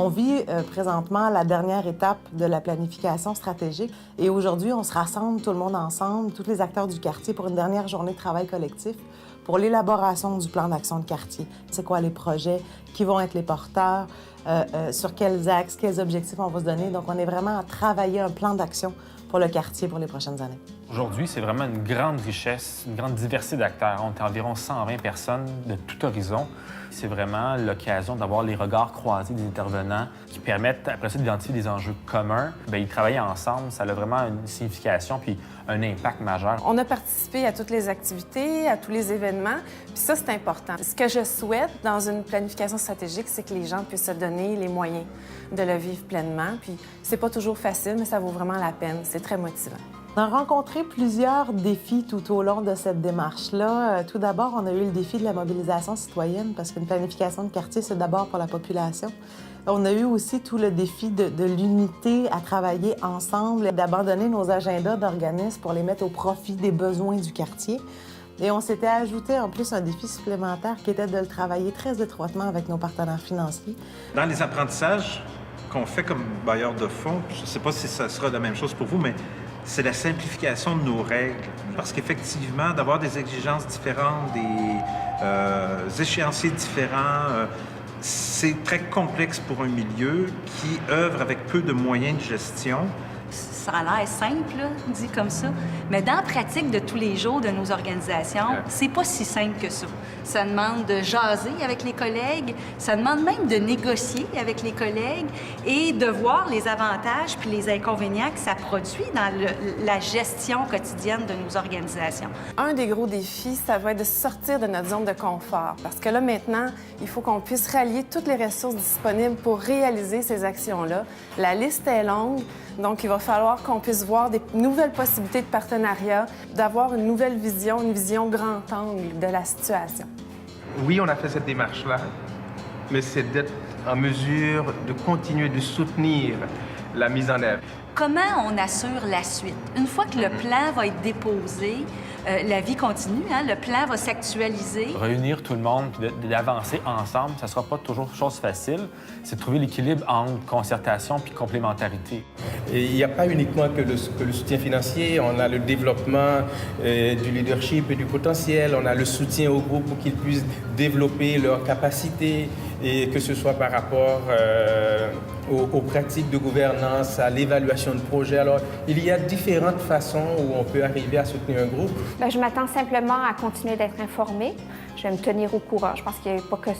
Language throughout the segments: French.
On vit présentement la dernière étape de la planification stratégique et aujourd'hui, on se rassemble tout le monde ensemble, tous les acteurs du quartier, pour une dernière journée de travail collectif pour l'élaboration du plan d'action de quartier. C'est quoi les projets, qui vont être les porteurs, sur quels axes, quels objectifs on va se donner. Donc, on est vraiment à travailler un plan d'action pour le quartier pour les prochaines années. Aujourd'hui, c'est vraiment une grande richesse, une grande diversité d'acteurs. On est environ 120 personnes de tout horizon. C'est vraiment l'occasion d'avoir les regards croisés des intervenants qui permettent, après ça, d'identifier des enjeux communs. Bien, ils travaillent ensemble, ça a vraiment une signification puis un impact majeur. On a participé à toutes les activités, à tous les événements, puis ça, c'est important. Ce que je souhaite dans une planification stratégique, c'est que les gens puissent se donner les moyens de le vivre pleinement. Puis c'est pas toujours facile, mais ça vaut vraiment la peine. C'est très motivant. On a rencontré plusieurs défis tout au long de cette démarche-là. Tout d'abord, on a eu le défi de la mobilisation citoyenne, parce qu'une planification de quartier, c'est d'abord pour la population. On a eu aussi tout le défi de l'unité à travailler ensemble et d'abandonner nos agendas d'organismes pour les mettre au profit des besoins du quartier. Et on s'était ajouté en plus un défi supplémentaire qui était de le travailler très étroitement avec nos partenaires financiers. Dans les apprentissages qu'on fait comme bailleur de fonds, je ne sais pas si ça sera la même chose pour vous, mais c'est la simplification de nos règles. Parce qu'effectivement, d'avoir des exigences différentes, des échéanciers différents, c'est très complexe pour un milieu qui œuvre avec peu de moyens de gestion. Ça a l'air simple, là, dit comme ça, mais dans la pratique de tous les jours de nos organisations, c'est pas si simple que ça. Ça demande de jaser avec les collègues, ça demande même de négocier avec les collègues et de voir les avantages puis les inconvénients que ça produit dans la gestion quotidienne de nos organisations. Un des gros défis, ça va être de sortir de notre zone de confort. Parce que là, maintenant, il faut qu'on puisse rallier toutes les ressources disponibles pour réaliser ces actions-là. La liste est longue, donc il va falloir qu'on puisse voir des nouvelles possibilités de partenariat, d'avoir une nouvelle vision, une vision grand angle de la situation. Oui, on a fait cette démarche-là, mais c'est d'être en mesure de continuer de soutenir la mise en œuvre. Comment on assure la suite? Une fois que le plan va être déposé, la vie continue, hein? Le plan va s'actualiser. Réunir tout le monde et d'avancer ensemble, ça ne sera pas toujours chose facile. C'est de trouver l'équilibre entre concertation puis complémentarité. Et il n'y a pas uniquement que le soutien financier, on a le développement du leadership et du potentiel, on a le soutien au groupe pour qu'ils puissent développer leurs capacités, et que ce soit par rapport aux pratiques de gouvernance, à l'évaluation de projet. Alors, il y a différentes façons où on peut arriver à soutenir un groupe. Bien, je m'attends simplement à continuer d'être informée. Je vais me tenir au courant. Je pense qu'il n'y a pas que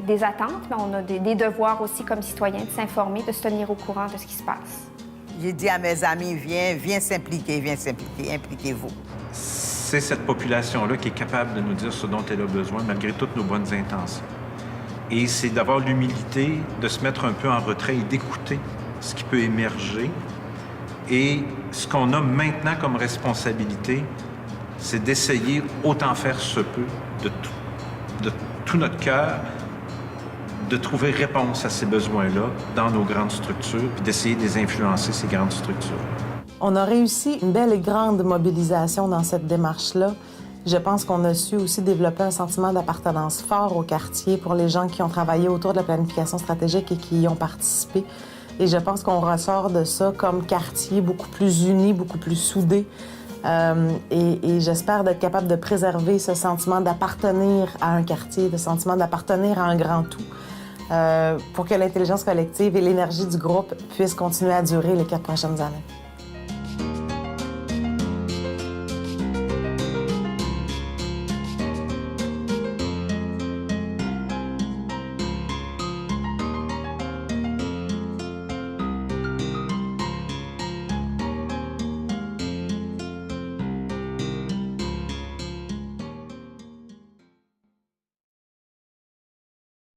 des attentes, mais on a des devoirs aussi comme citoyens de s'informer, de se tenir au courant de ce qui se passe. J'ai dit à mes amis, viens s'impliquer, impliquez-vous. C'est cette population-là qui est capable de nous dire ce dont elle a besoin, malgré toutes nos bonnes intentions. Et c'est d'avoir l'humilité de se mettre un peu en retrait et d'écouter ce qui peut émerger. Et ce qu'on a maintenant comme responsabilité, c'est d'essayer, autant faire se peut, de tout notre cœur, de trouver réponse à ces besoins-là dans nos grandes structures, puis d'essayer de les influencer, ces grandes structures. On a réussi une belle et grande mobilisation dans cette démarche-là. Je pense qu'on a su aussi développer un sentiment d'appartenance fort au quartier pour les gens qui ont travaillé autour de la planification stratégique et qui y ont participé. Et je pense qu'on ressort de ça comme quartier beaucoup plus uni, beaucoup plus soudé. Et j'espère d'être capable de préserver ce sentiment d'appartenir à un quartier, ce sentiment d'appartenir à un grand tout, pour que l'intelligence collective et l'énergie du groupe puissent continuer à durer les 4 prochaines années.